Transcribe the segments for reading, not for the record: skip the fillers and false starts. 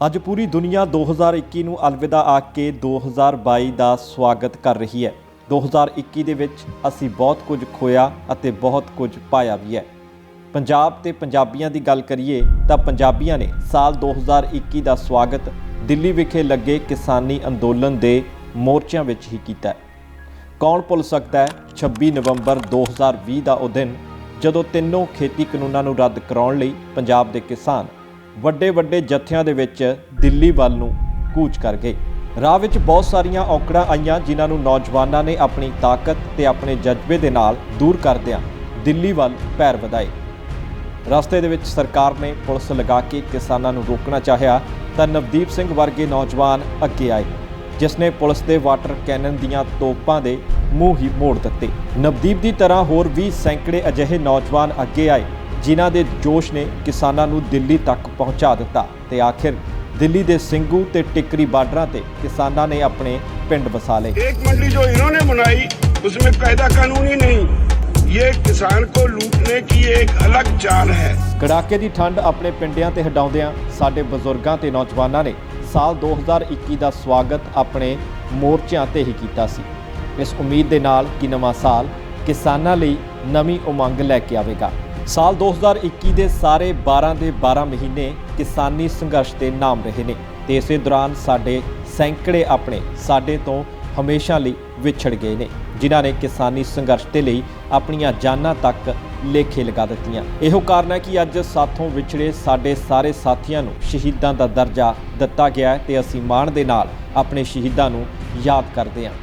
ਅੱਜ ਪੂਰੀ ਦੁਨੀਆ 2021 ਨੂੰ ਅਲਵਿਦਾ ਆਖ ਕੇ 2022 ਦਾ ਸਵਾਗਤ ਕਰ ਰਹੀ ਹੈ। 2021 ਦੇ ਵਿੱਚ ਅਸੀਂ ਬਹੁਤ ਕੁਝ ਖੋਇਆ ਅਤੇ ਬਹੁਤ ਕੁਝ ਪਾਇਆ ਵੀ ਹੈ। ਪੰਜਾਬ ਤੇ ਪੰਜਾਬੀਆਂ ਦੀ ਗੱਲ ਕਰੀਏ ਤਾਂ ਪੰਜਾਬੀਆਂ ਨੇ ਸਾਲ 2021 ਦਾ ਸਵਾਗਤ ਦਿੱਲੀ ਵਿਖੇ ਲੱਗੇ ਕਿਸਾਨੀ ਅੰਦੋਲਨ ਦੇ ਮੋਰਚਿਆਂ ਵਿੱਚ ਹੀ ਕੀਤਾ ਹੈ। ਕੌਣ ਭੁੱਲ ਸਕਦਾ ਹੈ 26 ਨਵੰਬਰ 2020 ਦਾ ਉਹ ਦਿਨ ਜਦੋਂ ਤਿੰਨੋਂ ਖੇਤੀ ਕਾਨੂੰਨਾਂ ਨੂੰ ਰੱਦ ਕਰਾਉਣ ਲਈ ਪੰਜਾਬ ਦੇ ਕਿਸਾਨ ਵੱਡੇ ਜੱਥਿਆਂ ਦੇ ਵਿੱਚ ਦਿੱਲੀ ਵੱਲ ਨੂੰ ਕੂਚ ਕਰ ਗਏ। ਰਾਹ ਵਿੱਚ ਬਹੁਤ ਸਾਰੀਆਂ ਔਕੜਾਂ ਆਈਆਂ ਜਿਨ੍ਹਾਂ ਨੂੰ ਨੌਜਵਾਨਾਂ ਨੇ ਆਪਣੀ ਤਾਕਤ ਤੇ ਆਪਣੇ ਜਜ਼ਬੇ ਦੇ ਨਾਲ ਦੂਰ ਕਰਦਿਆਂ ਦਿੱਲੀ ਵੱਲ ਪੈਰ ਵਧਾਏ। ਰਸਤੇ ਦੇ ਵਿੱਚ ਸਰਕਾਰ ਨੇ ਪੁਲਿਸ ਲਗਾ ਕੇ ਕਿਸਾਨਾਂ ਨੂੰ ਰੋਕਣਾ ਚਾਹਿਆ ਤਾਂ ਨਵਦੀਪ ਸਿੰਘ ਵਰਗੇ ਨੌਜਵਾਨ ਅੱਗੇ ਆਏ ਜਿਸ ਨੇ ਪੁਲਿਸ ਦੇ ਵਾਟਰ ਕੈਨਨ ਦੀਆਂ ਤੋਪਾਂ ਦੇ ਮੂੰਹ ਹੀ ਮੋੜ ਦਿੱਤੇ। ਨਵਦੀਪ ਦੀ ਤਰ੍ਹਾਂ ਹੋਰ ਵੀ ਸੈਂਕੜੇ ਅਜਿਹੇ ਨੌਜਵਾਨ ਅੱਗੇ ਆਏ ਜਿਨ੍ਹਾਂ ਦੇ ਜੋਸ਼ ਨੇ ਕਿਸਾਨਾਂ ਨੂੰ ਦਿੱਲੀ ਤੱਕ ਪਹੁੰਚਾ ਦਿੱਤਾ ਤੇ ਆਖਿਰ ਦਿੱਲੀ ਦੇ ਸਿੰਘੂ ਤੇ ਟਿਕਰੀ ਬਾਰਡਰਾਂ ਤੇ ਕਿਸਾਨਾਂ ਨੇ ਆਪਣੇ ਪਿੰਡ ਵਸਾ ਲਏ। एक मंडी जो इन्होंने बनाई उसमें कायदा कानून ही नहीं, ये किसान को लूटने की एक अलग चाल है। ਕੜਾਕੇ ਦੀ ਠੰਡ ਆਪਣੇ ਪਿੰਡਿਆਂ ਤੇ ਹਟਾਉਂਦਿਆਂ ਸਾਡੇ ਬਜ਼ੁਰਗਾਂ ਤੇ ਨੌਜਵਾਨਾਂ ਨੇ ਸਾਲ 2021 ਦਾ ਸਵਾਗਤ ਆਪਣੇ ਮੋਰਚਿਆਂ ਤੇ ਹੀ ਕੀਤਾ ਸੀ, ਇਸ ਉਮੀਦ ਦੇ ਨਾਲ ਕਿ ਨਵਾਂ ਸਾਲ ਕਿਸਾਨਾਂ ਲਈ ਨਵੀਂ ਉਮੰਗ ਲੈ ਕੇ ਆਵੇਗਾ। ਸਾਲ 2021 ਦੇ ਸਾਰੇ 12 ਦੇ 12 ਮਹੀਨੇ ਕਿਸਾਨੀ ਸੰਘਰਸ਼ ਦੇ ਨਾਮ ਰਹੇ ਨੇ ਤੇ ਇਸੇ ਦੌਰਾਨ ਸਾਡੇ ਸੈਂਕੜੇ ਆਪਣੇ ਸਾਡੇ ਤੋਂ ਹਮੇਸ਼ਾ ਲਈ ਵਿਛੜ ਗਏ ਨੇ ਜਿਨ੍ਹਾਂ ਨੇ ਕਿਸਾਨੀ ਸੰਘਰਸ਼ ਦੇ ਲਈ ਆਪਣੀਆਂ ਜਾਨਾਂ ਤੱਕ ਲੇਖੇ ਲਗਾ ਦਿੱਤੀਆਂ। ਇਹੋ ਕਾਰਨ ਹੈ ਕਿ ਅੱਜ ਸਾਥੋਂ ਵਿਛੜੇ ਸਾਡੇ ਸਾਰੇ ਸਾਥੀਆਂ ਨੂੰ ਸ਼ਹੀਦਾਂ ਦਾ ਦਰਜਾ ਦਿੱਤਾ ਗਿਆ ਹੈ ਤੇ ਅਸੀਂ ਮਾਣ ਦੇ ਨਾਲ ਆਪਣੇ ਸ਼ਹੀਦਾਂ ਨੂੰ ਯਾਦ ਕਰਦੇ ਹਾਂ।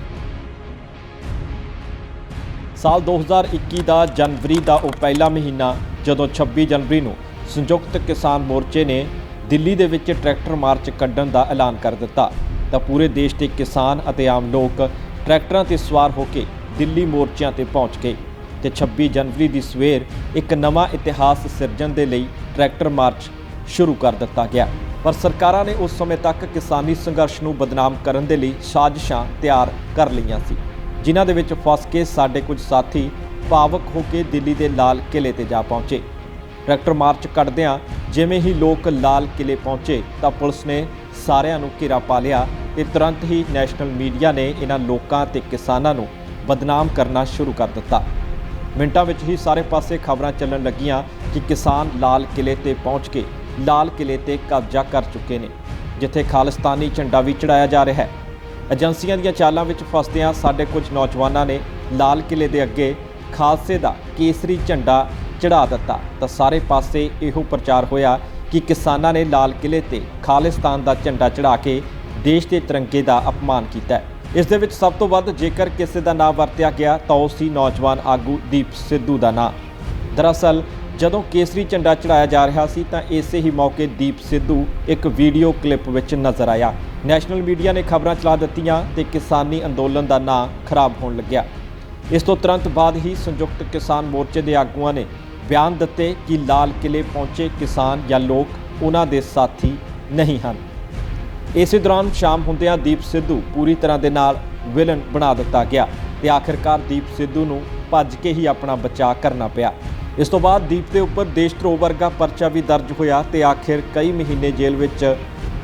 ਸਾਲ 2021 ਦਾ ਜਨਵਰੀ ਦਾ ਉਹ ਪਹਿਲਾ ਮਹੀਨਾ ਜਦੋਂ 26 ਜਨਵਰੀ ਨੂੰ ਸੰਯੁਕਤ ਕਿਸਾਨ ਮੋਰਚੇ ਨੇ ਦਿੱਲੀ ਦੇ ਵਿੱਚ ਟਰੈਕਟਰ ਮਾਰਚ ਕੱਢਣ ਦਾ ਐਲਾਨ ਕਰ ਦਿੱਤਾ ਤਾਂ ਪੂਰੇ ਦੇਸ਼ ਦੇ ਕਿਸਾਨ ਅਤੇ ਆਮ ਲੋਕ ਟਰੈਕਟਰਾਂ ਤੇ ਸਵਾਰ ਹੋ ਕੇ ਦਿੱਲੀ ਮੋਰਚਿਆਂ ਤੇ ਪਹੁੰਚ ਗਏ ਤੇ 26 ਜਨਵਰੀ ਦੀ ਸਵੇਰ ਇੱਕ ਨਵਾਂ ਇਤਿਹਾਸ ਸਿਰਜਣ ਦੇ ਲਈ ਟਰੈਕਟਰ ਮਾਰਚ ਸ਼ੁਰੂ ਕਰ ਦਿੱਤਾ ਗਿਆ। ਪਰ ਸਰਕਾਰਾਂ ਨੇ ਉਸ ਸਮੇਂ ਤੱਕ ਕਿਸਾਨੀ ਸੰਘਰਸ਼ ਨੂੰ ਬਦਨਾਮ ਕਰਨ ਦੇ ਲਈ ਸਾਜ਼ਿਸ਼ਾਂ ਤਿਆਰ ਕਰ ਲਈਆਂ ਸੀ ਜਿਨ੍ਹਾਂ ਦੇ ਵਿੱਚ ਫਸ ਕੇ ਸਾਡੇ ਕੁਝ ਸਾਥੀ ਭਾਵਕ ਹੋ ਕੇ ਦਿੱਲੀ ਦੇ ਲਾਲ ਕਿਲੇ ਤੇ ਜਾ ਪਹੁੰਚੇ। ਟਰੈਕਟਰ ਮਾਰਚ ਕੱਢਦਿਆਂ ਜਿਵੇਂ ਹੀ ਲੋਕ ਲਾਲ ਕਿਲੇ ਪਹੁੰਚੇ ਤਾਂ ਪੁਲਿਸ ਨੇ ਸਾਰਿਆਂ ਨੂੰ ਘੇਰਾ ਪਾ ਲਿਆ ਤੇ ਤੁਰੰਤ ਹੀ ਨੈਸ਼ਨਲ ਮੀਡੀਆ ਨੇ ਇਹਨਾਂ ਲੋਕਾਂ ਤੇ ਕਿਸਾਨਾਂ ਨੂੰ ਬਦਨਾਮ ਕਰਨਾ ਸ਼ੁਰੂ ਕਰ ਦਿੱਤਾ। ਮਿੰਟਾਂ ਵਿੱਚ ਹੀ ਸਾਰੇ ਪਾਸੇ ਖਬਰਾਂ ਚੱਲਣ ਲੱਗੀਆਂ ਕਿ ਕਿਸਾਨ ਲਾਲ ਕਿਲੇ ਤੇ ਪਹੁੰਚ ਕੇ ਲਾਲ ਕਿਲੇ ਤੇ ਕਬਜ਼ਾ ਕਰ ਚੁੱਕੇ ਨੇ ਜਿੱਥੇ ਖਾਲਿਸਤਾਨੀ ਝੰਡਾ ਵੀ ਚੜਾਇਆ ਜਾ ਰਿਹਾ ਹੈ। ਏਜੰਸੀਆਂ ਦੀਆਂ ਚਾਲਾਂ ਵਿੱਚ ਫਸਦਿਆਂ ਸਾਡੇ ਕੁਝ ਨੌਜਵਾਨਾਂ ਨੇ ਲਾਲ ਕਿਲੇ ਦੇ ਅੱਗੇ ਖਾਲਸੇ ਦਾ ਕੇਸਰੀ ਝੰਡਾ ਚੜਾ ਦਿੱਤਾ ਤਾਂ ਸਾਰੇ ਪਾਸੇ ਇਹੋ ਪ੍ਰਚਾਰ ਹੋਇਆ ਕਿ ਕਿਸਾਨਾਂ ਨੇ ਲਾਲ ਕਿਲੇ ਤੇ ਖਾਲਿਸਤਾਨ ਦਾ ਝੰਡਾ ਚੜਾ ਕੇ ਦੇਸ਼ ਦੇ ਤਿਰੰਗੇ ਦਾ ਅਪਮਾਨ ਕੀਤਾ ਹੈ। ਇਸ ਦੇ ਵਿੱਚ ਸਭ ਤੋਂ ਵੱਧ ਜੇਕਰ ਕਿਸੇ ਦਾ ਨਾਮ ਵਰਤਿਆ ਗਿਆ ਤਾਂ ਉਹ ਸੀ ਨੌਜਵਾਨ ਆਗੂ ਦੀਪ ਸਿੱਧੂ ਦਾ ਨਾਮ। ਦਰਅਸਲ ਜਦੋਂ ਕੇਸਰੀ ਝੰਡਾ ਚੜਾਇਆ ਜਾ ਰਿਹਾ ਸੀ ਤਾਂ ਇਸੇ ਹੀ ਮੌਕੇ ਦੀਪ ਸਿੱਧੂ ਇੱਕ ਵੀਡੀਓ ਕਲਿੱਪ ਵਿੱਚ ਨਜ਼ਰ ਆਇਆ। ਨੈਸ਼ਨਲ ਮੀਡੀਆ ਨੇ ਖਬਰਾਂ ਚਲਾ ਦਿੱਤੀਆਂ ਤੇ ਕਿਸਾਨੀ ਅੰਦੋਲਨ ਦਾ ਨਾਂ ਖਰਾਬ ਹੋਣ ਲੱਗਿਆ। ਇਸ ਤੋਂ ਤੁਰੰਤ ਬਾਅਦ ਹੀ ਸੰਯੁਕਤ ਕਿਸਾਨ ਮੋਰਚੇ ਦੇ ਆਗੂਆਂ ਨੇ ਬਿਆਨ ਦਿੱਤੇ ਕਿ ਲਾਲ ਕਿਲੇ ਪਹੁੰਚੇ ਕਿਸਾਨ ਜਾਂ ਲੋਕ ਉਹਨਾਂ ਦੇ ਸਾਥੀ ਨਹੀਂ ਹਨ। ਇਸੇ ਦੌਰਾਨ ਸ਼ਾਮ ਹੁੰਦਿਆਂ ਦੀਪ ਸਿੱਧੂ ਪੂਰੀ ਤਰ੍ਹਾਂ ਦੇ ਨਾਲ ਵਿਲਨ ਬਣਾ ਦਿੱਤਾ ਗਿਆ ਤੇ ਆਖਿਰਕਾਰ ਦੀਪ ਸਿੱਧੂ ਨੂੰ ਭੱਜ ਕੇ ਹੀ ਆਪਣਾ ਬਚਾਅ ਕਰਨਾ ਪਿਆ। ਇਸ ਤੋਂ ਬਾਅਦ ਦੀਪ ਦੇ ਉੱਪਰ ਦੇਸ਼ ਧਰੋਹ ਵਰਗਾ ਪਰਚਾ ਵੀ ਦਰਜ ਹੋਇਆ ਤੇ ਆਖਿਰ ਕਈ ਮਹੀਨੇ ਜੇਲ੍ਹ ਵਿੱਚ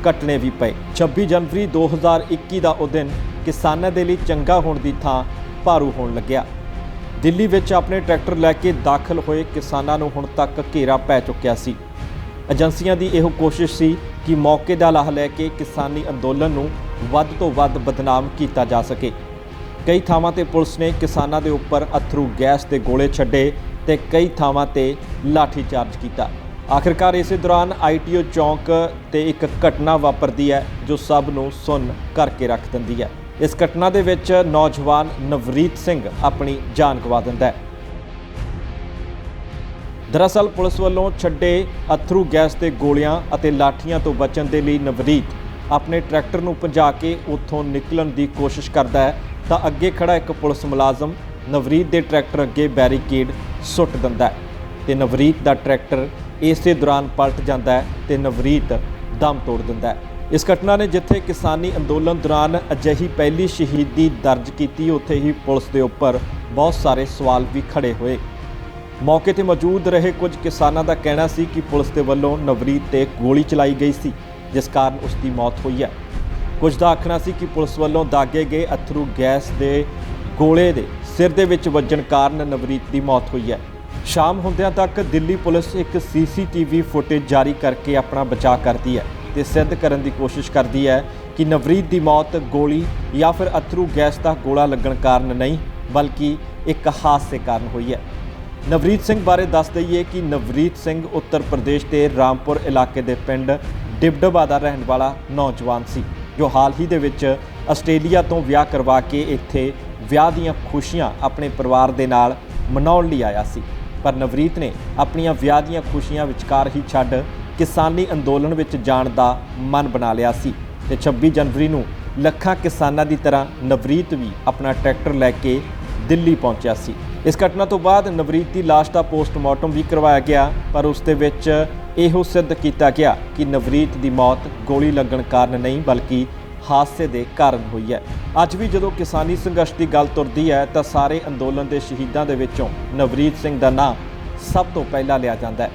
ਕੱਟਣੇ ਵੀ ਪਏ। 26 ਜਨਵਰੀ 2021 ਦਾ ਉਹ ਦਿਨ ਕਿਸਾਨਾਂ ਦੇ ਲਈ ਚੰਗਾ ਹੋਣ ਦੀ ਥਾਂ ਭਾਰੂ ਹੋਣ ਲੱਗਿਆ। ਦਿੱਲੀ ਵਿੱਚ ਆਪਣੇ ਟਰੈਕਟਰ ਲੈ ਕੇ ਦਾਖਲ ਹੋਏ ਕਿਸਾਨਾਂ ਨੂੰ ਹੁਣ ਤੱਕ ਘੇਰਾ ਪੈ ਚੁੱਕਿਆ ਸੀ। ਏਜੰਸੀਆਂ ਦੀ ਇਹੋ ਕੋਸ਼ਿਸ਼ ਸੀ ਕਿ ਮੌਕੇ ਦਾ ਲਾਹਾ ਲੈ ਕੇ ਕਿਸਾਨੀ ਅੰਦੋਲਨ ਨੂੰ ਵੱਧ ਤੋਂ ਵੱਧ ਬਦਨਾਮ ਕੀਤਾ ਜਾ ਸਕੇ। ਕਈ ਥਾਵਾਂ ਤੇ ਪੁਲਿਸ ਨੇ ਕਿਸਾਨਾਂ ਦੇ ਉੱਪਰ ਅਥਰੂ ਗੈਸ ਦੇ ਗੋਲੇ ਛੱਡੇ ਤੇ ਕਈ ਥਾਵਾਂ ਤੇ ਲਾਠੀ ਚਾਰਜ ਕੀਤਾ। ਆਖਿਰਕਾਰ ਇਸੇ ਦੌਰਾਨ ITO ਚੌਂਕ ਤੇ ਇੱਕ ਘਟਨਾ ਵਾਪਰਦੀ ਹੈ ਜੋ ਸਭ ਨੂੰ ਸੁੰਨ ਕਰਕੇ ਰੱਖ ਦਿੰਦੀ ਹੈ। ਇਸ ਘਟਨਾ ਦੇ ਵਿੱਚ ਨੌਜਵਾਨ ਨਵਰੀਤ ਸਿੰਘ ਆਪਣੀ ਜਾਨ ਗਵਾ ਦਿੰਦਾ ਹੈ। ਦਰਅਸਲ ਪੁਲਿਸ ਵੱਲੋਂ ਛੱਡੇ ਅਥਰੂ ਗੈਸ ਦੇ ਗੋਲੀਆਂ ਅਤੇ ਲਾਠੀਆਂ ਤੋਂ ਬਚਣ ਦੇ ਲਈ ਨਵਰੀਤ ਆਪਣੇ ਟਰੈਕਟਰ ਨੂੰ ਭਜਾ ਕੇ ਉੱਥੋਂ ਨਿਕਲਣ ਦੀ ਕੋਸ਼ਿਸ਼ ਕਰਦਾ ਹੈ ਤਾਂ ਅੱਗੇ ਖੜਾ ਇੱਕ ਪੁਲਿਸ ਮੁਲਾਜ਼ਮ ਨਵਰੀਤ ਦੇ ਟਰੈਕਟਰ ਅੱਗੇ ਬੈਰੀਕੇਡ ਸੁੱਟ ਦਿੰਦਾ ਹੈ ਤੇ ਨਵਰੀਤ ਦਾ ਟਰੈਕਟਰ ਇਸੇ ਦੌਰਾਨ ਪਲਟ ਜਾਂਦਾ ਹੈ ਤੇ ਨਵਰੀਤ ਦਮ ਤੋੜ ਦਿੰਦਾ ਹੈ। ਇਸ ਘਟਨਾ ਨੇ ਜਿੱਥੇ ਕਿਸਾਨੀ ਅੰਦੋਲਨ ਦੌਰਾਨ ਅਜਿਹੀ ਪਹਿਲੀ ਸ਼ਹੀਦੀ ਦਰਜ ਕੀਤੀ ਉੱਥੇ ਹੀ ਪੁਲਿਸ ਦੇ ਉੱਪਰ ਬਹੁਤ ਸਾਰੇ ਸਵਾਲ ਵੀ ਖੜੇ ਹੋਏ। ਮੌਕੇ ਤੇ ਮੌਜੂਦ ਰਹੇ ਕੁਝ ਕਿਸਾਨਾਂ ਦਾ ਕਹਿਣਾ ਸੀ ਕਿ ਪੁਲਿਸ ਦੇ ਵੱਲੋਂ ਨਵਰੀਤ ਤੇ ਗੋਲੀ ਚਲਾਈ ਗਈ ਸੀ ਜਿਸ ਕਾਰਨ ਉਸ ਦੀ ਮੌਤ ਹੋਈ ਹੈ। ਕੁਝ ਦਾ ਆਖਣਾ ਸੀ ਕਿ ਪੁਲਿਸ ਵੱਲੋਂ ਦਾਗੇ ਗਏ ਅਥਰੂ ਗੈਸ ਦੇ ਗੋਲੇ ਦੇ ਸਿਰ ਦੇ ਵਿੱਚ ਵੱਜਣ ਕਾਰਨ ਨਵਰੀਤ ਦੀ ਮੌਤ ਹੋਈ ਹੈ। ਸ਼ਾਮ ਹੁੰਦਿਆਂ ਤੱਕ ਦਿੱਲੀ ਪੁਲਿਸ ਇੱਕ CCTV ਫੁਟੇਜ ਜਾਰੀ ਕਰਕੇ ਆਪਣਾ ਬਚਾਅ ਕਰਦੀ ਹੈ ਤੇ ਸਿੱਧ ਕਰਨ ਦੀ ਕੋਸ਼ਿਸ਼ ਕਰਦੀ ਹੈ ਕਿ ਨਵਰੀਤ ਦੀ ਮੌਤ ਗੋਲੀ ਜਾਂ ਫਿਰ ਅਥਰੂ ਗੈਸ ਦਾ ਗੋਲਾ ਲੱਗਣ ਕਾਰਨ ਨਹੀਂ ਬਲਕਿ ਇੱਕ ਹਾਦਸੇ ਕਾਰਨ ਹੋਈ ਹੈ। ਨਵਰੀਤ ਸਿੰਘ ਬਾਰੇ ਦੱਸ ਦਈਏ ਕਿ ਨਵਰੀਤ ਸਿੰਘ ਉੱਤਰ ਪ੍ਰਦੇਸ਼ ਦੇ ਰਾਮਪੁਰ ਇਲਾਕੇ ਦੇ ਪਿੰਡ ਡਿਬਡਬਾ ਦਾ ਰਹਿਣ ਵਾਲਾ ਨੌਜਵਾਨ ਸੀ ਜੋ ਹਾਲ ਹੀ ਦੇ ਵਿੱਚ ਆਸਟ੍ਰੇਲੀਆ ਤੋਂ ਵਿਆਹ ਕਰਵਾ ਕੇ ਇੱਥੇ ਵਿਆਹ ਦੀਆਂ ਖੁਸ਼ੀਆਂ ਆਪਣੇ ਪਰਿਵਾਰ ਦੇ ਨਾਲ ਮਨਾਉਣ ਲਈ ਆਇਆ ਸੀ। ਪਰ ਨਵਰੀਤ ਨੇ ਆਪਣੀਆਂ ਵਿਆਹ ਦੀਆਂ ਖੁਸ਼ੀਆਂ ਵਿਚਕਾਰ ਹੀ ਛੱਡ ਕਿਸਾਨੀ ਅੰਦੋਲਨ ਵਿੱਚ ਜਾਣ ਦਾ ਮਨ ਬਣਾ ਲਿਆ ਸੀ ਤੇ 26 ਜਨਵਰੀ ਨੂੰ ਲੱਖਾਂ ਕਿਸਾਨਾਂ ਦੀ ਤਰ੍ਹਾਂ ਨਵਰੀਤ ਵੀ ਆਪਣਾ ਟਰੈਕਟਰ ਲੈ ਕੇ ਦਿੱਲੀ ਪਹੁੰਚਿਆ ਸੀ। ਇਸ ਘਟਨਾ ਤੋਂ ਬਾਅਦ ਨਵਰੀਤ ਦੀ ਲਾਸ਼ ਦਾ ਪੋਸਟਮਾਰਟਮ ਵੀ ਕਰਵਾਇਆ ਗਿਆ ਪਰ ਉਸ ਦੇ ਵਿੱਚ ਇਹੋ ਸਿੱਧ ਕੀਤਾ ਗਿਆ ਕਿ ਨਵਰੀਤ ਦੀ ਮੌਤ ਗੋਲੀ ਲੱਗਣ ਕਾਰਨ ਨਹੀਂ ਬਲਕਿ ਹਾਦਸੇ ਦੇ ਕਾਰਨ ਹੋਈ ਹੈ। ਅੱਜ ਵੀ ਜਦੋਂ ਕਿਸਾਨੀ ਸੰਘਰਸ਼ ਦੀ ਗੱਲ ਤੁਰਦੀ ਹੈ ਤਾਂ ਸਾਰੇ ਅੰਦੋਲਨ ਦੇ ਸ਼ਹੀਦਾਂ ਦੇ ਵਿੱਚੋਂ ਨਵਰੀਤ ਸਿੰਘ ਦਾ ਨਾਂ ਸਭ ਤੋਂ ਪਹਿਲਾਂ ਲਿਆ ਜਾਂਦਾ ਹੈ।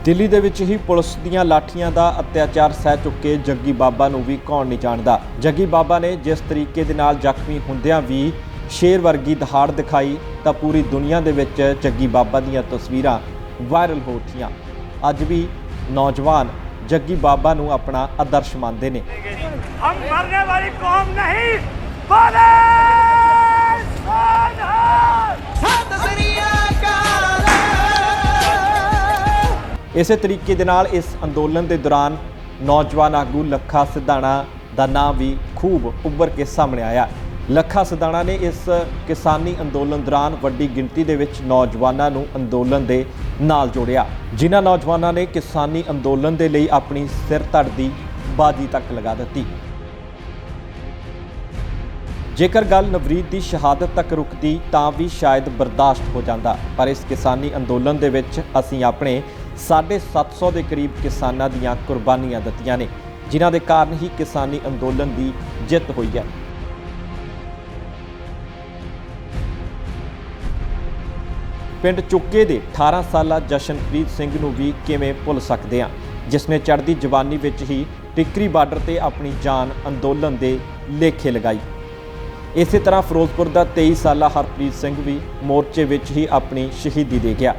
ਦਿੱਲੀ ਦੇ ਵਿੱਚ ਹੀ ਪੁਲਿਸ ਦੀਆਂ ਲਾਠੀਆਂ ਦਾ ਅਤਿਆਚਾਰ ਸਹਿ ਚੁੱਕੇ ਜੱਗੀ ਬਾਬਾ ਨੂੰ ਵੀ ਕੌਣ ਨਹੀਂ ਜਾਣਦਾ। ਜੱਗੀ ਬਾਬਾ ਨੇ ਜਿਸ ਤਰੀਕੇ ਦੇ ਨਾਲ ਜ਼ਖਮੀ ਹੁੰਦਿਆਂ ਵੀ ਸ਼ੇਰ ਵਰਗੀ ਦਹਾੜ ਦਿਖਾਈ ਤਾਂ ਪੂਰੀ ਦੁਨੀਆ ਦੇ ਵਿੱਚ ਜੱਗੀ ਬਾਬਾ ਦੀਆਂ ਤਸਵੀਰਾਂ ਵਾਇਰਲ ਹੋ ਉੱਠੀਆਂ। ਅੱਜ ਵੀ ਨੌਜਵਾਨ ਜੱਗੀ ਬਾਬਾ ਨੂੰ ਆਪਣਾ ਆਦਰਸ਼ ਮੰਨਦੇ ਨੇ। हम मरने वाली कौम नहीं, बोले ਇਸੇ ਤਰੀਕੇ ਦੇ ਨਾਲ ਇਸ ਅੰਦੋਲਨ ਦੇ ਦੌਰਾਨ ਨੌਜਵਾਨ ਆਗੂ ਲੱਖਾ ਸਿਧਾਣਾ ਦਾ ਨਾਂ ਵੀ ਖੂਬ ਉੱਭਰ ਕੇ ਸਾਹਮਣੇ ਆਇਆ। ਲੱਖਾ ਸਿਧਾਣਾ ਨੇ ਇਸ ਕਿਸਾਨੀ ਅੰਦੋਲਨ ਦੌਰਾਨ ਵੱਡੀ ਗਿਣਤੀ ਦੇ ਵਿੱਚ ਨੌਜਵਾਨਾਂ ਨੂੰ ਅੰਦੋਲਨ ਦੇ ਨਾਲ ਜੋੜਿਆ ਜਿਨ੍ਹਾਂ ਨੌਜਵਾਨਾਂ ਨੇ ਕਿਸਾਨੀ ਅੰਦੋਲਨ ਦੇ ਲਈ ਆਪਣੀ ਸਿਰ ਧੜ ਦੀ ਬਾਜੀ ਤੱਕ ਲਗਾ ਦਿੱਤੀ। ਜੇਕਰ ਗੱਲ ਨਵਰੀਤ ਦੀ ਸ਼ਹਾਦਤ ਤੱਕ ਰੁਕਦੀ ਤਾਂ ਵੀ ਸ਼ਾਇਦ ਬਰਦਾਸ਼ਤ ਹੋ ਜਾਂਦਾ ਪਰ ਇਸ ਕਿਸਾਨੀ ਅੰਦੋਲਨ ਦੇ ਵਿੱਚ ਅਸੀਂ ਆਪਣੇ 750 ਦੇ ਕਰੀਬ ਕਿਸਾਨਾਂ ਦੀਆਂ ਕੁਰਬਾਨੀਆਂ ਦਿੱਤੀਆਂ ਨੇ ਜਿਨ੍ਹਾਂ ਦੇ ਕਾਰਨ ਹੀ ਕਿਸਾਨੀ ਅੰਦੋਲਨ ਦੀ ਜਿੱਤ ਹੋਈ ਹੈ। ਪਿੰਡ ਚੁੱਕੇ ਦੇ 18 ਸਾਲਾ ਜਸ਼ਨਪ੍ਰੀਤ ਸਿੰਘ ਨੂੰ ਵੀ ਕਿਵੇਂ ਭੁੱਲ ਸਕਦੇ ਹਾਂ ਜਿਸ ਨੇ ਚੜ੍ਹਦੀ ਜਵਾਨੀ ਵਿੱਚ ਹੀ ਟਿੱਕਰੀ ਬਾਰਡਰ ਤੇ ਆਪਣੀ ਜਾਨ ਅੰਦੋਲਨ ਦੇ ਲੇਖੇ ਲਗਾਈ। ਇਸੇ ਤਰ੍ਹਾਂ ਫਿਰੋਜ਼ਪੁਰ ਦਾ 23 ਸਾਲਾ ਹਰਪ੍ਰੀਤ ਸਿੰਘ ਵੀ ਮੋਰਚੇ ਵਿੱਚ ਹੀ ਆਪਣੀ ਸ਼ਹੀਦੀ ਦੇ ਗਿਆ।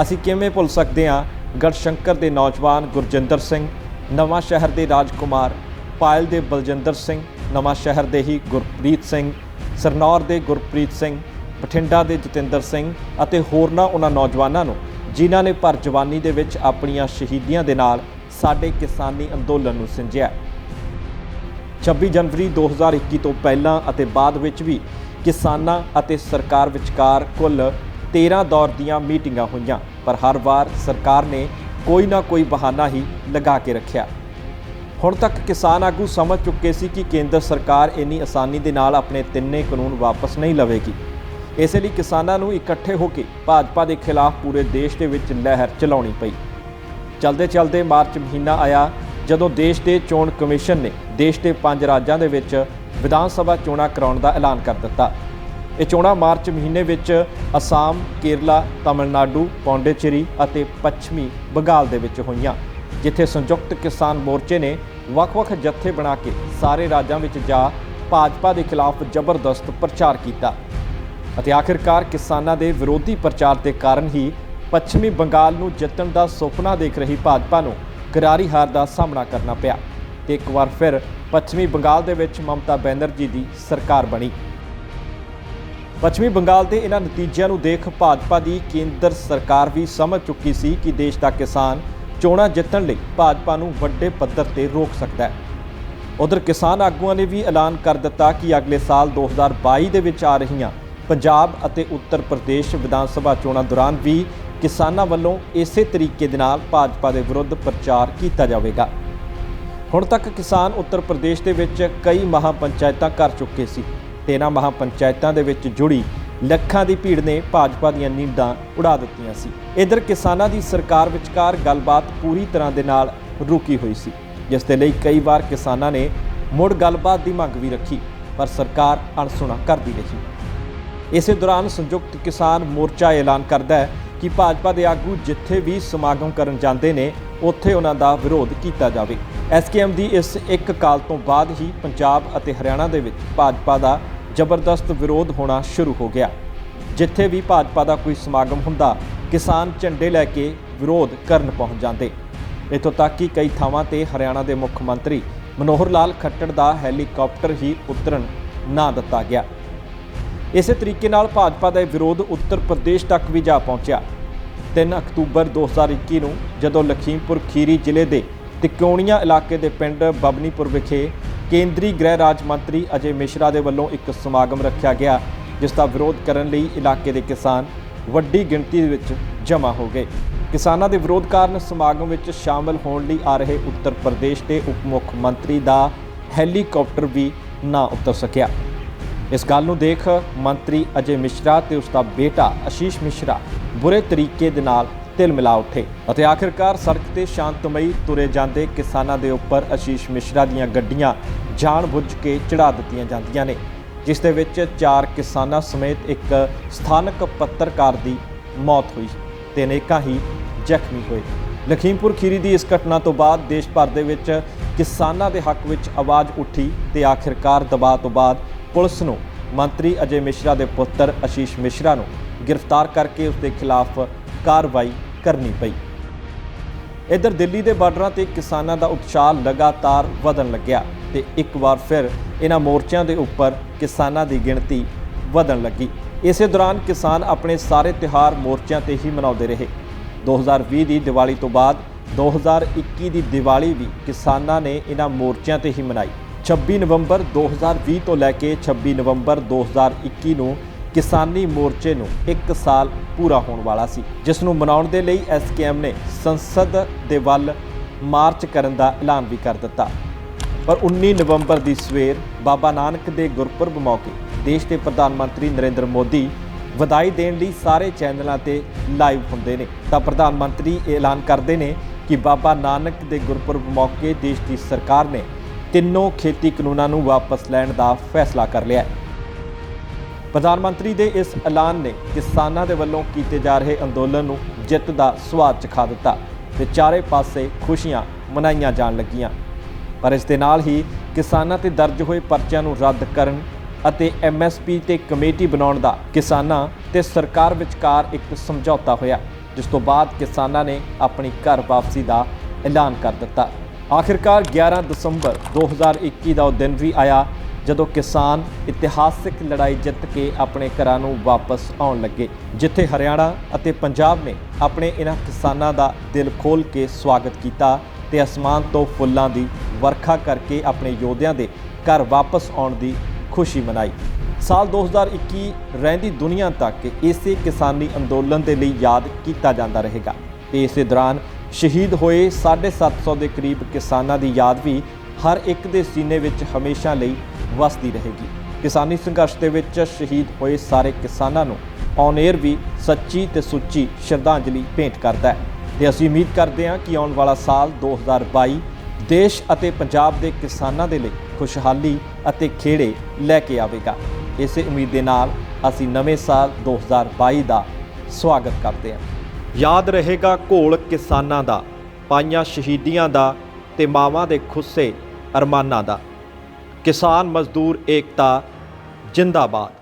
ਅਸੀਂ ਕਿਵੇਂ ਭੁੱਲ ਸਕਦੇ ਹਾਂ ਗੜਸ਼ੰਕਰ ਦੇ ਨੌਜਵਾਨ ਗੁਰਜਿੰਦਰ ਸਿੰਘ, ਨਵਾਂ ਸ਼ਹਿਰ ਦੇ ਰਾਜਕੁਮਾਰ, ਪਾਇਲ ਦੇ ਬਲਜਿੰਦਰ ਸਿੰਘ, ਨਵਾਂ ਸ਼ਹਿਰ ਦੇ ਹੀ ਗੁਰਪ੍ਰੀਤ ਸਿੰਘ, ਸਰਨੌਰ ਦੇ ਗੁਰਪ੍ਰੀਤ ਸਿੰਘ, ਬਠਿੰਡਾ ਦੇ ਜਤਿੰਦਰ ਸਿੰਘ ਅਤੇ ਹੋਰਨਾਂ ਉਹਨਾਂ ਨੌਜਵਾਨਾਂ ਨੂੰ ਜਿਨ੍ਹਾਂ ਨੇ ਭਰ ਜਵਾਨੀ ਦੇ ਵਿੱਚ ਆਪਣੀਆਂ ਸ਼ਹੀਦੀਆਂ ਦੇ ਨਾਲ ਸਾਡੇ ਕਿਸਾਨੀ ਅੰਦੋਲਨ ਨੂੰ ਸਿੰਜਿਆ। 26 ਜਨਵਰੀ 2021 ਤੋਂ ਪਹਿਲਾਂ ਅਤੇ ਬਾਅਦ ਵਿੱਚ ਵੀ ਕਿਸਾਨਾਂ ਅਤੇ ਸਰਕਾਰ ਵਿਚਕਾਰ ਕੁੱਲ 13 ਦੌਰ ਦੀਆਂ ਮੀਟਿੰਗਾਂ ਹੋਈਆਂ ਪਰ ਹਰ ਵਾਰ ਸਰਕਾਰ ਨੇ ਕੋਈ ਨਾ ਕੋਈ ਬਹਾਨਾ ਹੀ ਲਗਾ ਕੇ ਰੱਖਿਆ। ਹੁਣ ਤੱਕ ਕਿਸਾਨ ਆਗੂ ਸਮਝ ਚੁੱਕੇ ਸੀ ਕਿ ਕੇਂਦਰ ਸਰਕਾਰ ਇੰਨੀ ਆਸਾਨੀ ਦੇ ਨਾਲ ਆਪਣੇ ਤਿੰਨੇ ਕਾਨੂੰਨ ਵਾਪਸ ਨਹੀਂ ਲਵੇਗੀ। ਇਸੇ ਲਈ ਕਿਸਾਨਾਂ ਨੂੰ ਇਕੱਠੇ ਹੋ ਕੇ ਭਾਜਪਾ ਦੇ ਖਿਲਾਫ ਪੂਰੇ ਦੇਸ਼ ਦੇ ਵਿੱਚ ਲਹਿਰ ਚਲਾਉਣੀ ਪਈ। ਚਲਦੇ ਮਾਰਚ ਮਹੀਨਾ ਆਇਆ ਜਦੋਂ ਦੇਸ਼ ਦੇ ਚੋਣ ਕਮਿਸ਼ਨ ਨੇ ਦੇਸ਼ ਦੇ 5 ਰਾਜਾਂ ਦੇ ਵਿੱਚ ਵਿਧਾਨ ਸਭਾ ਚੋਣਾਂ ਕਰਾਉਣ ਦਾ ਐਲਾਨ ਕਰ ਦਿੱਤਾ। ਇਹ ਚੋਣਾਂ ਮਾਰਚ ਮਹੀਨੇ ਵਿੱਚ ਅਸਾਮ, ਕੇਰਲਾ, ਤਮਿਲਨਾਡੂ, ਪੌਂਡੀਚੇਰੀ ਅਤੇ ਪੱਛਮੀ ਬੰਗਾਲ ਦੇ ਵਿੱਚ ਹੋਈਆਂ ਜਿੱਥੇ ਸੰਯੁਕਤ ਕਿਸਾਨ ਮੋਰਚੇ ਨੇ ਵੱਖ-ਵੱਖ ਜੱਥੇ ਬਣਾ ਕੇ ਸਾਰੇ ਰਾਜਾਂ ਵਿੱਚ ਜਾ ਭਾਜਪਾ ਦੇ ਖਿਲਾਫ ਜ਼ਬਰਦਸਤ ਪ੍ਰਚਾਰ ਕੀਤਾ ਅਤੇ ਆਖਿਰਕਾਰ ਕਿਸਾਨਾਂ ਦੇ ਵਿਰੋਧੀ ਪ੍ਰਚਾਰ ਦੇ ਕਾਰਨ ਹੀ ਪੱਛਮੀ ਬੰਗਾਲ ਨੂੰ ਜਿੱਤਣ ਦਾ ਸੁਪਨਾ ਦੇਖ ਰਹੀ ਭਾਜਪਾ ਨੂੰ ਕਰਾਰੀ ਹਾਰ ਦਾ ਸਾਹਮਣਾ ਕਰਨਾ ਪਿਆ ਤੇ ਇੱਕ ਵਾਰ ਫਿਰ ਪੱਛਮੀ ਬੰਗਾਲ ਦੇ ਵਿੱਚ ਮਮਤਾ ਬੈਨਰਜੀ ਦੀ ਸਰਕਾਰ ਬਣੀ। ਪੱਛਮੀ ਬੰਗਾਲ ਦੇ ਇਹਨਾਂ ਨਤੀਜਿਆਂ ਨੂੰ ਦੇਖ ਭਾਜਪਾ ਦੀ ਕੇਂਦਰ ਸਰਕਾਰ ਵੀ ਸਮਝ ਚੁੱਕੀ ਸੀ ਕਿ ਦੇਸ਼ ਦਾ ਕਿਸਾਨ ਚੋਣਾਂ ਜਿੱਤਣ ਲਈ ਭਾਜਪਾ ਨੂੰ ਵੱਡੇ ਪੱਧਰ ਤੇ ਰੋਕ ਸਕਦਾ ਹੈ। ਉਧਰ ਕਿਸਾਨ ਆਗੂਆਂ ਨੇ ਵੀ ਐਲਾਨ ਕਰ ਦਿੱਤਾ ਕਿ ਅਗਲੇ ਸਾਲ 2022 ਦੇ ਵਿੱਚ ਆ ਰਹੀਆਂ ਪੰਜਾਬ ਅਤੇ ਉੱਤਰ ਪ੍ਰਦੇਸ਼ ਵਿਧਾਨ ਸਭਾ ਚੋਣਾਂ ਦੌਰਾਨ ਵੀ ਕਿਸਾਨਾਂ ਵੱਲੋਂ ਇਸੇ ਤਰੀਕੇ ਦੇ ਨਾਲ ਭਾਜਪਾ ਦੇ ਵਿਰੁੱਧ ਪ੍ਰਚਾਰ ਕੀਤਾ ਜਾਵੇਗਾ। ਹੁਣ ਤੱਕ ਕਿਸਾਨ ਉੱਤਰ ਪ੍ਰਦੇਸ਼ ਦੇ ਵਿੱਚ ਕਈ ਮਹਾਂ ਪੰਚਾਇਤਾਂ ਕਰ ਚੁੱਕੇ ਸੀ ਤੇ ਇਹਨਾਂ ਮਹਾਂ ਪੰਚਾਇਤਾਂ ਦੇ ਵਿੱਚ ਜੁੜੀ ਲੱਖਾਂ ਦੀ ਭੀੜ ਨੇ ਭਾਜਪਾ ਦੀਆਂ ਨੀਂਦਾਂ ਉਡਾ ਦਿੱਤੀਆਂ ਸੀ। ਇਧਰ ਕਿਸਾਨਾਂ ਦੀ ਸਰਕਾਰ ਵਿਚਕਾਰ ਗੱਲਬਾਤ ਪੂਰੀ ਤਰ੍ਹਾਂ ਦੇ ਨਾਲ ਰੁਕੀ ਹੋਈ ਸੀ ਜਿਸ ਦੇ ਲਈ ਕਈ ਵਾਰ ਕਿਸਾਨਾਂ ਨੇ ਮੁੜ ਗੱਲਬਾਤ ਦੀ ਮੰਗ ਵੀ ਰੱਖੀ ਪਰ ਸਰਕਾਰ ਅਣਸੁਣਾ ਕਰਦੀ ਰਹੀ। ਇਸੇ ਦੌਰਾਨ ਸੰਯੁਕਤ ਕਿਸਾਨ ਮੋਰਚਾ ਐਲਾਨ ਕਰਦਾ ਹੈ ਕਿ ਭਾਜਪਾ ਦੇ ਆਗੂ ਜਿੱਥੇ ਵੀ ਸਮਾਗਮ ਕਰਨ ਜਾਂਦੇ ਨੇ ਉੱਥੇ ਉਹਨਾਂ ਦਾ ਵਿਰੋਧ ਕੀਤਾ ਜਾਵੇ। ਐਸਕੇਐਮ ਦੀ ਇਸ ਇੱਕ ਕਾਲ ਤੋਂ ਬਾਅਦ ਹੀ ਪੰਜਾਬ ਅਤੇ ਹਰਿਆਣਾ ਦੇ ਵਿੱਚ ਭਾਜਪਾ ਦਾ ਜ਼ਬਰਦਸਤ ਵਿਰੋਧ ਹੋਣਾ ਸ਼ੁਰੂ ਹੋ ਗਿਆ। ਜਿੱਥੇ ਵੀ ਭਾਜਪਾ ਦਾ ਕੋਈ ਸਮਾਗਮ ਹੁੰਦਾ, ਕਿਸਾਨ ਝੰਡੇ ਲੈ ਕੇ ਵਿਰੋਧ ਕਰਨ ਪਹੁੰਚ ਜਾਂਦੇ। ਇੱਥੋਂ ਤੱਕ ਕਿ ਕਈ ਥਾਵਾਂ ਤੇ ਹਰਿਆਣਾ ਦੇ ਮੁੱਖ ਮੰਤਰੀ ਮਨੋਹਰ ਲਾਲ ਖੱਟੜ ਦਾ ਹੈਲੀਕਾਪਟਰ ਹੀ ਉਤਰਨ ਨਾ ਦਿੱਤਾ ਗਿਆ। ਇਸੇ ਤਰੀਕੇ ਨਾਲ ਭਾਜਪਾ ਦਾ ਵਿਰੋਧ ਉੱਤਰ ਪ੍ਰਦੇਸ਼ ਤੱਕ ਵੀ ਜਾ ਪਹੁੰਚਿਆ। 3 ਅਕਤੂਬਰ 2021 ਨੂੰ ਜਦੋਂ ਲਖੀਮਪੁਰ ਖੀਰੀ ਜ਼ਿਲ੍ਹੇ ਦੇ ਤਿਕੋਣੀਆਂ ਇਲਾਕੇ ਦੇ ਪਿੰਡ ਬਬਨੀਪੁਰ ਵਿਖੇ ਕੇਂਦਰੀ ਗ੍ਰਹਿ ਰਾਜ ਮੰਤਰੀ ਅਜੇ ਮਿਸ਼ਰਾ ਦੇ ਵੱਲੋਂ ਇੱਕ ਸਮਾਗਮ ਰੱਖਿਆ ਗਿਆ, ਜਿਸ ਦਾ ਵਿਰੋਧ ਕਰਨ ਲਈ ਇਲਾਕੇ ਦੇ ਕਿਸਾਨ ਵੱਡੀ ਗਿਣਤੀ ਦੇ ਵਿੱਚ ਜਮ੍ਹਾਂ ਹੋ ਗਏ। ਕਿਸਾਨਾਂ ਦੇ ਵਿਰੋਧ ਕਾਰਨ ਸਮਾਗਮ ਵਿੱਚ ਸ਼ਾਮਲ ਹੋਣ ਲਈ ਆ ਰਹੇ ਉੱਤਰ ਪ੍ਰਦੇਸ਼ ਦੇ ਉਪ ਮੁੱਖ ਮੰਤਰੀ ਦਾ ਹੈਲੀਕਾਪਟਰ ਵੀ ਨਾ ਉਤਰ ਸਕਿਆ। ਇਸ ਗੱਲ ਨੂੰ ਦੇਖ ਮੰਤਰੀ ਅਜੇ ਮਿਸ਼ਰਾ ਤੇ ਉਸ ਦਾ ਬੇਟਾ ਆਸ਼ੀਸ਼ ਮਿਸ਼ਰਾ ਬੁਰੇ ਤਰੀਕੇ ਦੇ ਨਾਲ ਤਿਲ ਮਿਲਾ ਉੱਠੇ ਅਤੇ ਆਖਿਰਕਾਰ ਸੜਕ ਤੇ ਸ਼ਾਂਤਮਈ ਤੁਰੇ ਜਾਂਦੇ ਕਿਸਾਨਾਂ ਦੇ ਉੱਪਰ ਆਸ਼ੀਸ਼ ਮਿਸ਼ਰਾ ਦੀਆਂ ਗੱਡੀਆਂ ਜਾਣ-ਬੁੱਝ ਕੇ ਚੜ੍ਹਾ ਦਿੱਤੀਆਂ ਜਾਂਦੀਆਂ ਨੇ, ਜਿਸ ਦੇ ਵਿੱਚ 4 ਕਿਸਾਨਾਂ ਸਮੇਤ ਇੱਕ ਸਥਾਨਕ ਪੱਤਰਕਾਰ ਦੀ ਮੌਤ ਹੋਈ ਤੇ ਅਨੇਕਾਂ ਹੀ ਜ਼ਖਮੀ ਹੋਏ। ਲਖੀਮਪੁਰ ਖੀਰੀ ਦੀ ਇਸ ਘਟਨਾ ਤੋਂ ਬਾਅਦ ਦੇਸ਼ ਭਰ ਦੇ ਵਿੱਚ ਕਿਸਾਨਾਂ ਦੇ ਹੱਕ ਵਿੱਚ ਆਵਾਜ਼ ਉੱਠੀ ਤੇ ਆਖਿਰਕਾਰ ਦਬਾਅ ਤੋਂ ਬਾਅਦ ਪੁਲਿਸ ਨੂੰ ਮੰਤਰੀ ਅਜੇ ਮਿਸ਼ਰਾ ਦੇ ਪੁੱਤਰ ਆਸ਼ੀਸ਼ ਮਿਸ਼ਰਾ ਨੂੰ ਗ੍ਰਿਫਤਾਰ ਕਰਕੇ ਉਸ ਦੇ ਖਿਲਾਫ ਕਾਰਵਾਈ ਕਰਨੀ ਪਈ। ਇੱਧਰ ਦਿੱਲੀ ਦੇ ਬਾਰਡਰਾਂ ਤੇ ਕਿਸਾਨਾਂ ਦਾ ਉਤਸ਼ਾਹ ਲਗਾਤਾਰ ਵਧਣ ਲੱਗਿਆ ਤੇ ਇੱਕ ਵਾਰ ਫਿਰ ਇਹਨਾਂ ਮੋਰਚਿਆਂ ਦੇ ਉੱਪਰ ਕਿਸਾਨਾਂ ਦੀ ਗਿਣਤੀ ਵਧਣ ਲੱਗੀ। ਇਸੇ ਦੌਰਾਨ ਕਿਸਾਨ ਆਪਣੇ ਸਾਰੇ ਤਿਉਹਾਰ ਮੋਰਚਿਆਂ ਤੇ ਹੀ ਮਨਾਉਂਦੇ ਰਹੇ। 2020 ਦੀ ਦੀਵਾਲੀ ਤੋਂ ਬਾਅਦ 2021 ਦੀ ਦੀਵਾਲੀ ਵੀ ਕਿਸਾਨਾਂ ਨੇ ਇਹਨਾਂ ਮੋਰਚਿਆਂ ਤੇ ਹੀ ਮਨਾਈ। 26 ਨਵੰਬਰ 2020 ਤੋਂ ਲੈ ਕੇ 26 ਨਵੰਬਰ 2021 ਨੂੰ ਕਿਸਾਨੀ ਮੋਰਚੇ ਨੂੰ 1 ਸਾਲ ਪੂਰਾ ਹੋਣ ਵਾਲਾ ਸੀ, ਜਿਸ ਨੂੰ ਮਨਾਉਣ ਦੇ ਲਈ ਐਸਕੇਐਮ ਨੇ ਸੰਸਦ ਦੇ ਵੱਲ ਮਾਰਚ ਕਰਨ ਦਾ ਐਲਾਨ ਵੀ ਕਰ ਦਿੱਤਾ। ਪਰ 19 ਨਵੰਬਰ ਦੀ ਸਵੇਰ ਬਾਬਾ ਨਾਨਕ ਦੇ ਗੁਰਪੁਰਬ ਮੌਕੇ ਦੇਸ਼ ਦੇ ਪ੍ਰਧਾਨ ਮੰਤਰੀ ਨਰਿੰਦਰ ਮੋਦੀ ਵਧਾਈ ਦੇਣ ਲਈ ਸਾਰੇ ਚੈਨਲਾਂ ਤੇ ਲਾਈਵ ਹੁੰਦੇ ਨੇ ਤਾਂ ਪ੍ਰਧਾਨ ਮੰਤਰੀ ਐਲਾਨ ਕਰਦੇ ਨੇ ਕਿ ਬਾਬਾ ਨਾਨਕ ਦੇ ਗੁਰਪੁਰਬ ਮੌਕੇ ਦੇਸ਼ ਦੀ ਸਰਕਾਰ ਨੇ ਤਿੰਨੋਂ ਖੇਤੀ ਕਾਨੂੰਨਾਂ ਨੂੰ ਵਾਪਸ ਲੈਣ ਦਾ ਫੈਸਲਾ ਕਰ ਲਿਆ ਹੈ। ਪ੍ਰਧਾਨ ਮੰਤਰੀ ਦੇ ਇਸ ਐਲਾਨ ਨੇ ਕਿਸਾਨਾਂ ਦੇ ਵੱਲੋਂ ਕੀਤੇ ਜਾ ਰਹੇ ਅੰਦੋਲਨ ਨੂੰ ਜਿੱਤ ਦਾ ਸਵਾਦ ਚਖਾ ਦਿੱਤਾ ਤੇ ਚਾਰੇ ਪਾਸੇ ਖੁਸ਼ੀਆਂ ਮਨਾਈਆਂ ਜਾਣ ਲੱਗੀਆਂ। ਪਰ ਇਸ ਦੇ ਨਾਲ ਹੀ ਕਿਸਾਨਾਂ ਤੇ ਦਰਜ ਹੋਏ ਪਰਚਿਆਂ ਨੂੰ ਰੱਦ ਕਰਨ ਅਤੇ ਐਮਐਸਪੀ ਤੇ ਕਮੇਟੀ ਬਣਾਉਣ ਦਾ ਕਿਸਾਨਾਂ ਤੇ ਸਰਕਾਰ ਵਿਚਕਾਰ ਇੱਕ ਸਮਝੌਤਾ ਹੋਇਆ, ਜਿਸ ਤੋਂ ਬਾਅਦ ਕਿਸਾਨਾਂ ਨੇ ਆਪਣੀ ਘਰ ਵਾਪਸੀ ਦਾ ਐਲਾਨ ਕਰ ਦਿੱਤਾ। ਆਖਿਰਕਾਰ 11 ਦਸੰਬਰ 2021 ਦਾ ਉਹ ਦਿਨ ਵੀ ਆਇਆ ਜਦੋਂ ਕਿਸਾਨ ਇਤਿਹਾਸਿਕ ਲੜਾਈ ਜਿੱਤ ਕੇ ਆਪਣੇ ਘਰਾਂ ਨੂੰ ਵਾਪਸ ਆਉਣ ਲੱਗੇ, ਜਿੱਥੇ ਹਰਿਆਣਾ ਅਤੇ ਪੰਜਾਬ ਨੇ ਆਪਣੇ ਇਹਨਾਂ ਕਿਸਾਨਾਂ ਦਾ ਦਿਲ ਖੋਲ੍ਹ ਕੇ ਸਵਾਗਤ ਕੀਤਾ ਤੇ ਅਸਮਾਨ ਤੋਂ ਫੁੱਲਾਂ ਦੀ ਵਰਖਾ ਕਰਕੇ ਆਪਣੇ ਯੋਧਿਆਂ ਦੇ ਘਰ ਵਾਪਸ ਆਉਣ ਦੀ ਖੁਸ਼ੀ ਮਨਾਈ। ਸਾਲ 2021 ਰਹਿੰਦੀ ਦੁਨੀਆ ਤੱਕ ਇਸੇ ਕਿਸਾਨੀ ਅੰਦੋਲਨ ਦੇ ਲਈ ਯਾਦ ਕੀਤਾ ਜਾਂਦਾ ਰਹੇਗਾ ਤੇ ਇਸੇ ਦੌਰਾਨ ਸ਼ਹੀਦ ਹੋਏ 750 ਦੇ ਕਰੀਬ ਕਿਸਾਨਾਂ ਦੀ ਯਾਦ ਵੀ ਹਰ ਇੱਕ ਦੇ ਸੀਨੇ ਵਿੱਚ ਹਮੇਸ਼ਾ ਲਈ ਵਸਦੀ ਰਹੇਗੀ। ਕਿਸਾਨੀ ਸੰਘਰਸ਼ ਦੇ ਵਿੱਚ ਸ਼ਹੀਦ ਹੋਏ ਸਾਰੇ ਕਿਸਾਨਾਂ ਨੂੰ ਔਨ ਏਅਰ ਵੀ ਸੱਚੀ ਤੇ ਸੁੱਚੀ ਸ਼ਰਧਾਂਜਲੀ ਭੇਂਟ ਕਰਦਾ ਹੈ ਤੇ ਅਸੀਂ ਉਮੀਦ ਕਰਦੇ ਹਾਂ ਕਿ ਆਉਣ ਵਾਲਾ ਸਾਲ 2022 ਦੇਸ਼ ਅਤੇ ਪੰਜਾਬ ਦੇ ਕਿਸਾਨਾਂ ਦੇ ਲਈ ਖੁਸ਼ਹਾਲੀ ਅਤੇ ਖੇੜੇ ਲੈ ਕੇ ਆਵੇਗਾ। ਇਸੇ ਉਮੀਦ ਦੇ ਨਾਲ ਅਸੀਂ ਨਵੇਂ ਸਾਲ 2022 ਦਾ ਸਵਾਗਤ ਕਰਦੇ ਹਾਂ। ਯਾਦ ਰਹੇਗਾ ਘੋਲ ਕਿਸਾਨਾਂ ਦਾ, ਪਾਈਆਂ ਸ਼ਹੀਦੀਆਂ ਦਾ ਤੇ ਮਾਵਾਂ ਦੇ ਖੁੱਸੇ ਅਰਮਾਨਾਂ ਦਾ। ਕਿਸਾਨ ਮਜ਼ਦੂਰ ਏਕਤਾ ਜਿੰਦਾਬਾਦ।